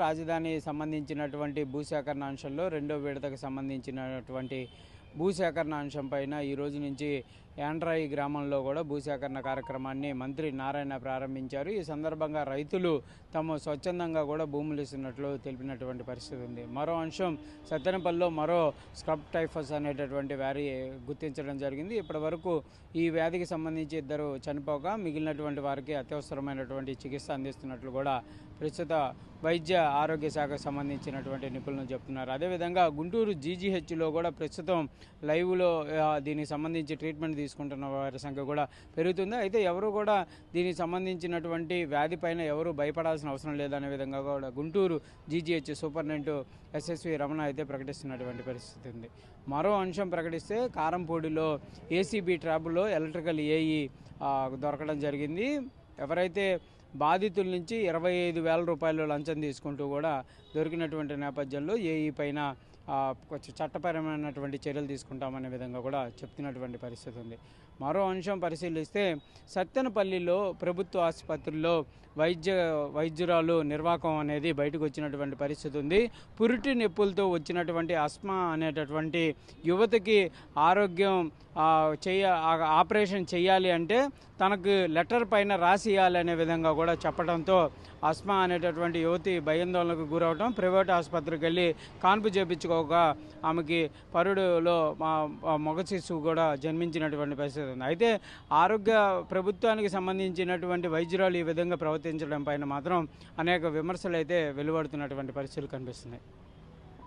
రాజధాని సంబంధించినటువంటి భూసేకరణ అంశంలో రెండో విడతకు సంబంధించినటువంటి భూసేకరణ అంశం పైన ఈ రోజు నుంచి యాండ్రాయి గ్రామంలో కూడా భూసేకరణ కార్యక్రమాన్ని మంత్రి నారాయణ ప్రారంభించారు. ఈ సందర్భంగా రైతులు తాము స్వచ్ఛందంగా కూడా భూములు ఇస్తున్నట్లు తెలిపినటువంటి పరిస్థితి ఉంది. మరో అంశం, సత్తెనపల్లిలో మరో స్క్రబ్ టైఫస్ అనేటటువంటి వ్యాధి గుర్తించడం జరిగింది. ఇప్పటి వరకు ఈ వ్యాధికి సంబంధించి 2 చనిపోగా మిగిలినటువంటి వారికి అత్యవసరమైనటువంటి చికిత్స అందిస్తున్నట్లు కూడా ప్రస్తుత వైద్య ఆరోగ్య శాఖకు సంబంధించినటువంటి నిపుణులు చెప్తున్నారు. అదేవిధంగా గుంటూరు జీజీహెచ్లో కూడా ప్రస్తుతం లైవ్లో దీనికి సంబంధించి ట్రీట్మెంట్ తీసుకుంటున్న వారి సంఖ్య కూడా పెరుగుతుంది. అయితే ఎవరు కూడా దీనికి సంబంధించినటువంటి వ్యాధి పైన ఎవరు భయపడాల్సిన అవసరం లేదనే విధంగా కూడా Guntur GGH superintendent SSV Ramana అయితే ప్రకటిస్తున్నటువంటి పరిస్థితి ఉంది. మరో అంశం ప్రకటిస్తే కారంపూడిలో ఏసీబీ ట్రాబ్లో ఎలక్ట్రికల్ ఏఈ దొరకడం జరిగింది. ఎవరైతే బాధితుల నుంచి 25,000 రూపాయలు లంచం తీసుకుంటూ కూడా దొరికినటువంటి నేపథ్యంలో ఏఈ పైన కొంచెం చట్టపరమైనటువంటి చర్యలు తీసుకుంటామనే విధంగా కూడా చెప్తున్నటువంటి పరిస్థితి ఉంది. మరో అంశం పరిశీలిస్తే సత్తెనపల్లిలో ప్రభుత్వ ఆసుపత్రుల్లో వైద్యురాలు నిర్వాకం అనేది బయటకు వచ్చినటువంటి పరిస్థితి ఉంది. పురిటి నొప్పులతో వచ్చినటువంటి ఆస్మా అనేటటువంటి యువతకి ఆరోగ్యం ఆపరేషన్ చేయాలి అంటే తనకు లెటర్ పైన రాసి ఇవ్వాలనే విధంగా కూడా చెప్పడంతో ఆస్మా అనేటటువంటి యువతి భయాందోళనకు గురవడం, ప్రైవేట్ ఆసుపత్రికి వెళ్ళి కాన్పు చేయించుకోగా ఆమెకి పరుడులో మగ శిశువు కూడా జన్మించినటువంటి పరిస్థితి ఉంది. అయితే ప్రభుత్వానికి సంబంధించినటువంటి వైద్యురాలు ఈ విధంగా ప్రవర్తించడం పైన మాత్రం అనేక విమర్శలు అయితే వెలువడుతున్నటువంటి పరిస్థితులు కనిపిస్తున్నాయి.